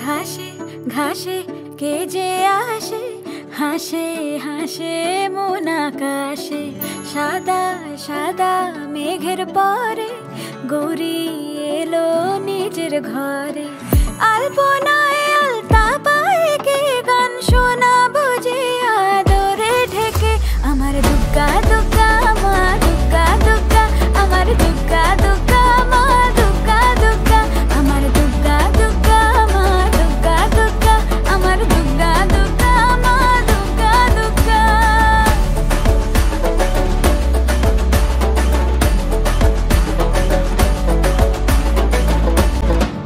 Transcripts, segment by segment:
ঘাসে ঘাসে কে যে আসে, হাসে হাসে মন আকাশে। সাদা সাদা মেঘের পরে গৌরী এলো নিজের ঘরে। আলপনায় আলতা পায়ে কে গান শোনা বুঝে আদরে ঢেকে। আমার দুগ্গা দুগ্গা মা দুগ্গা দুগ্গা, আমার দুগ্গা দুগ্গা মা দুগ্গা দুগ্গা, আমার দুগ্গা দুগ্গা মা দুগ্গা দুগ্গা, আমার দুগ্গা দুগ্গা মা দুগ্গা দুগ্গা।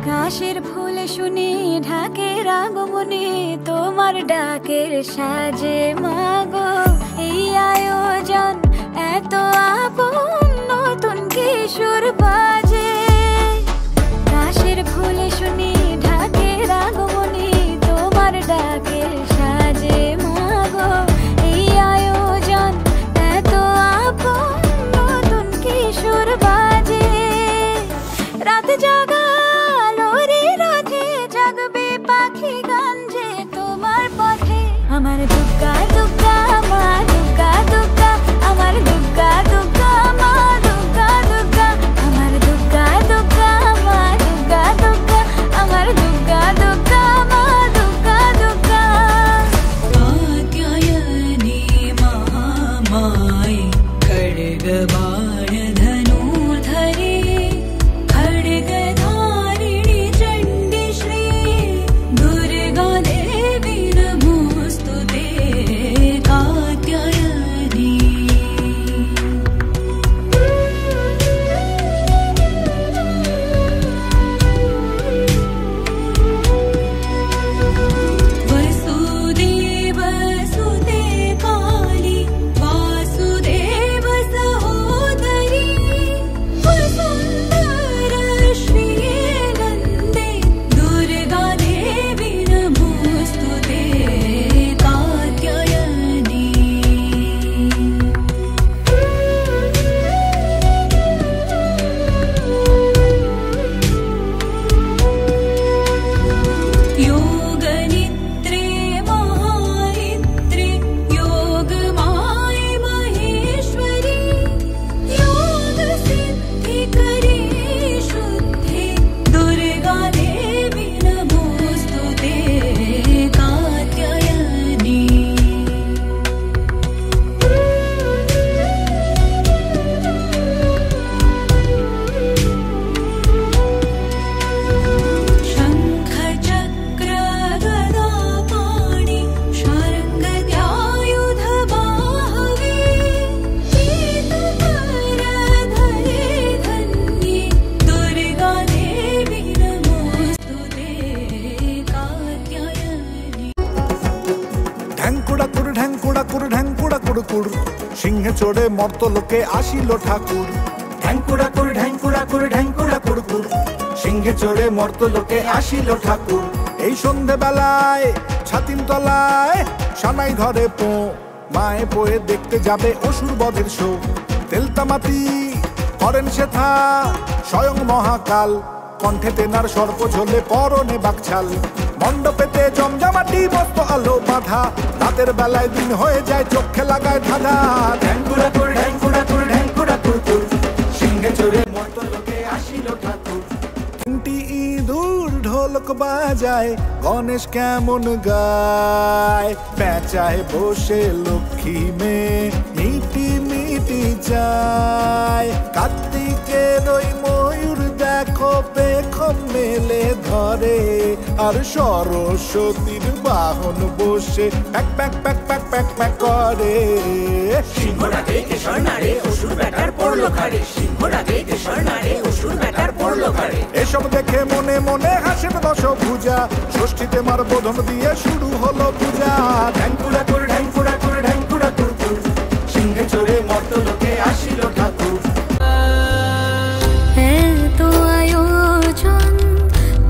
কাশের ফুলে শুনি ঢাকের আগমনে, তোমার ডাকের সাজে মাগো এই আয়োজন এত আপন, নতুন কিশোর বাজে। কাশের ফুলে শুনি ঢাকের আগমনে, তোমার ডাকের সাজে মাগো এই আয়োজন এত আপন, নতুন কিশোর বাজে। রাত জাগা জাগবে পাখি গান যে তোমার পথে। আমার দুগ্গা দুগ্গা মা দুগ্গা দুগ্গা, আমার দুগ্গা দুগ্গা মা দুগ্গা দুগ্গা, আমার দুগ্গা দুগ্গা মা দুগ্গা দুগ্গা, আমার দুগ্গা দুগ্গা মা দুগ্গা দুগ্গা। कात्यायनी महामाये खड्गबाण धनुर्धरे, खड्गधारिणि चण्डी श्री दुर्गा देवी नमोस्तुते। कात्यायनी वसुदेव सुते काली, वासुदेव सहोदरी, वसुन्धर श्रिये नन्दे, दुर्गा देवी नमोस्तुते। कात्यायनी योगनिद्रे महानिद्रे, योगमाये महेश्वरी, योगसिद्धिकरे शुद्धे, दुर्गा देवी नमोस्तुते। कात्यायनी शङ्ख चक्र गदा पाणि, शार्ङ्गत्यायुध बाहवे, पीतकर धरे धन्ये, दुर्गा देवी नमोस्तुते। कात्यायनी ঢ্যাঙ্কুড়াকুর ঢ্যাঙ্কুড়াকুর ঢ্যাঙ্কুড়াকুড়কুর, সিংহে চড়ে মর্তলোকে আসিল ঠাকুর। ঢ্যাঙ্কুড়াকুর ঢ্যাঙ্কুড়াকুর ঢ্যাঙ্কুড়াকুড়কুর, সিংহে চড়ে মর্তলোকে আসিল ঠাকুর। এই সন্ধেবেলায় ছাতিম তলায় সানাই ধরে পো, মায়ে পোয়ে দেখতে যাবে অসুর বধের শো। তেলতামাতি করেন সেথা স্বয়ং মহাকাল, কণ্ঠে তেনার সর্প ঝোলে পরনে বাকছাল। মণ্ডপেতে জমজমাটি মস্ত আলো বাঁধা, রাতের বেলায় দিন হয়ে যায় চোখে লাগায় ধাঁধা। ঢ্যাঙ্কুড়াকুর ঢ্যাঙ্কুড়াকুর ঢ্যাঙ্কুড়াকুড়কুর, সিংহে চড়ে মর্তলোকে আসিল ঠাকুর। তিনটি ইঁদুর ঢোলক বাজায়, গণেশ কেমন গায়, পেঁচায় বসে লক্ষ্মী মেয়ে মিটি মিটি যায়। কার্তিকের ওই ময়ূর দেখো পেখম মেলে ধরে, আর সরস্বতীর বাহন বসে pack pack pack pack pack pack করে। সিংহরাগে কেশর নারে অসুর ব্যাটার পড়লো ঘাড়ে, সিংহরাগে কেশর নারে অসুর ব্যাটার পড়লো ঘাড়ে। এসব দেখে মনে মনে হাসেন দশভুজা, ষষ্ঠীতে মার বোধন দিয়ে শুরু হলো পূজা। ঢ্যাঙ্কুড়াকুর ঢ্যাঙ্কুড়াকুর ঢ্যাঙ্কুড়াকুড়কুর, সিংহে চড়ে মর্তলোকে আসিল ঠাকুর। এত আয়োজন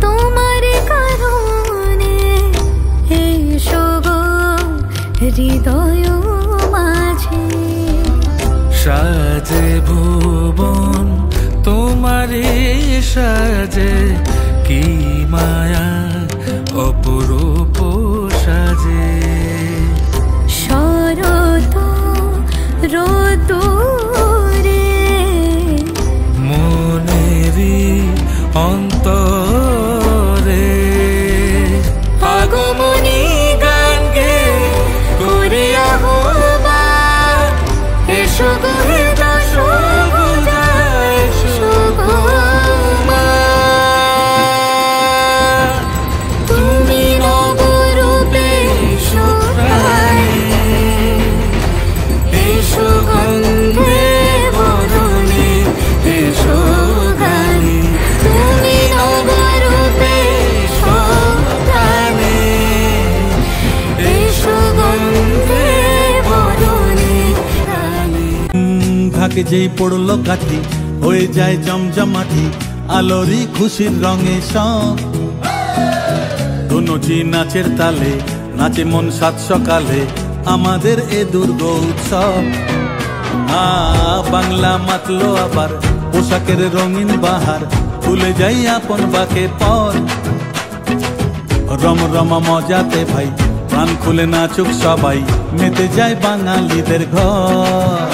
তোমার কারণে, এসো গো হৃদয় মাঝে। সাজে ভুবন তোমার সাজে কি মায়া অপরূপ সাজে শরৎ রোদুরে মনেরি অন্তরে আগমনী গান গে করিয়া হবার এসো গো এসো গো মা তুমি নবরূপে এসো এসো গন্ধে বরণে এসো গানে তুমি নবরূপে এসো গানে এসো গন্ধে বরণে গানে ঢাকে যেই পড়লো কাঠি হয়ে যায় জমজমাটি আলোরি খুশির রঙে সব দুনচি নাচের তালে নাচে মন সাত সকালে আমাদের এ দুর্গ উৎসব বাংলা মাতলো আবার পোশাকের রঙিন বাহার ভুলে যাই আপন বাকে পর রম রমা মজাতে ভাই প্রাণ খুলে নাচুক সবাই মেতে যায় বাঙালিদের ঘর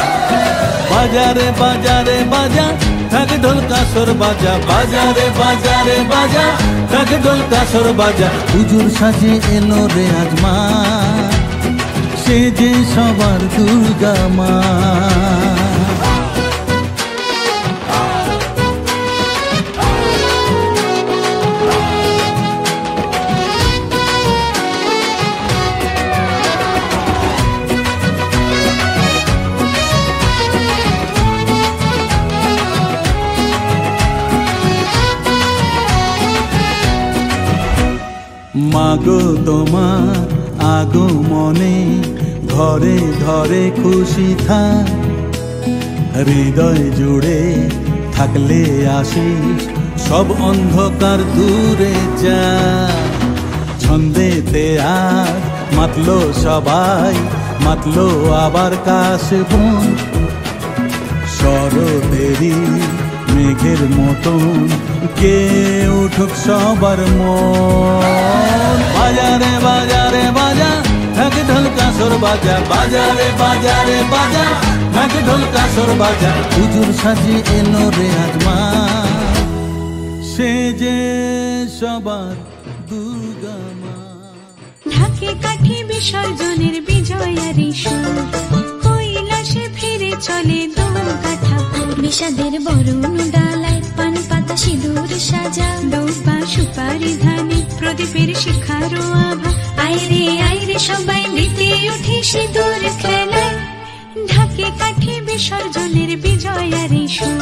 বাজারে বাজারে বাজা ঢাক ঢোল কাসর বাজা বাজারে বাজারে বাজা ঢাক ঢোল কাসর বাজা হুজুর সাজে এলো রে আজমা সে যে সবার দুর্গা মা মাগো তোমার আগমনে ঘরে ঘরে খুশি থাক হৃদয় জুড়ে থাকলে আসিস সব অন্ধকার দূরে যা ছন্দেতে আর মাতলো সবাই মাতলো আবার কাশবন শরতেরি মেঘের মতন কে উঠুক সবার মন বাজারে বাজারে বাজা ঢাক ঢোল কাসর বাজা বাজারে বাজারে বাজা ঢাক ঢোল কাসর বাজা হুজুর সাজে এলো রে আজমা সে যে সবার দুর্গা মা ঢাকে কাঠি বিসর্জনের বিজয়ারি সুর কৈলাসে ফিরে চলে দোল কাঠা বিষাদের বরণ ডালায় পান পাতা সিঁদুর সাজা দৌপা সুপারি ধানে প্রদীপের শিখারো আভা আইরে সবাই মেতে উঠে সিঁদুর খেলায় ঢাকে কাঠি বিসর্জনের বিজয়ারি সুর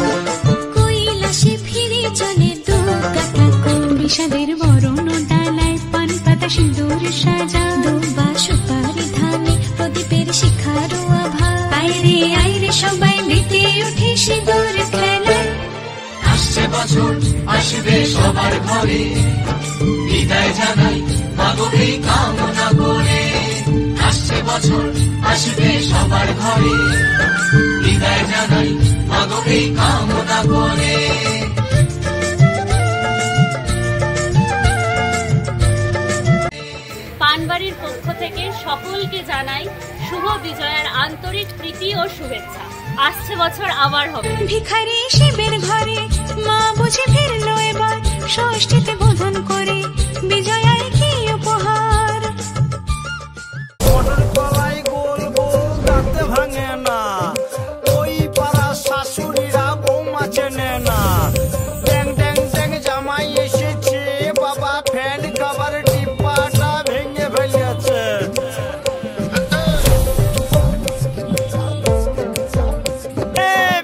কৈলাসে ফিরে চলে দুর্গা ঠাকুর বিষাদের বরণ ডালায় পান পাতা সিঁদুর সাজা দুবা সুপারি ধানে প্রদীপের শিখারো আভা আইরে সবাই মেতে উঠে সিঁদুর খেলায় আসছে বছর আসবে সবার ঘরে বিদায় জানাই মাগো এই কামনা করে আসছে বছর আসবে সবার ঘরে বিদায় জানাই মাগো এই কামনা করে পানবাড়ির পক্ষ থেকে সকলকে জানাই শুভ বিজয়ার আন্তরিক প্রীতি ও শুভেচ্ছা। আসছে বছর আবার হবে। ভিখারি শিবের ঘরে মা বুঝে ফিরলো এবার ষষ্ঠীতে বোধন করে বিজয়ায় কি উপহার ভাঙে না ওই পাড়া শাশুড়িরা বৌমা চেনে না ড্যাং ড্যাং ড্যাং জামাই এসেছে বাবা ফ্যান কভার টিপাটা ভেঙে ফেলেছে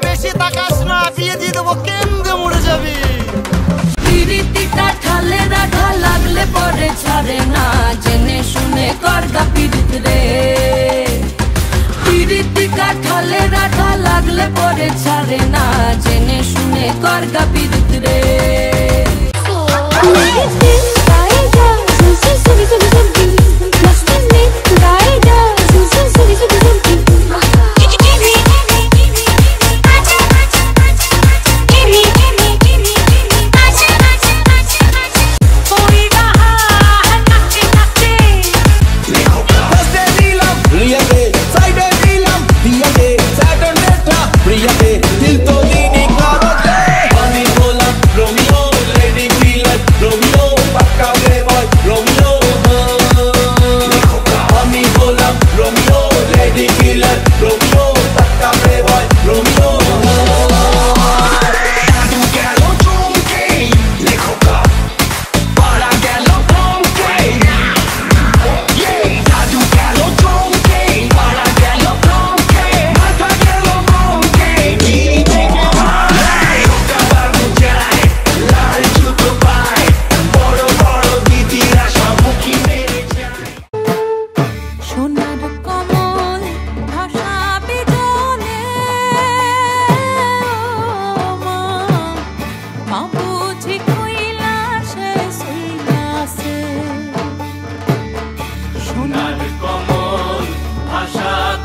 বেশি তাকাস না বিয়ে দিয়ে দেবো কেন্দ্রে মরে যাবি পিরিতিটা ঠালে রাখা লাগলে পরে ছাড়ে না জেনে শুনে করগা পিরিত রে পিরিতিটা ঠালে রাখা লাগলে পরে ছাড়ে না জেনে শুনে করগা পিরিত রে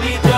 বিজয়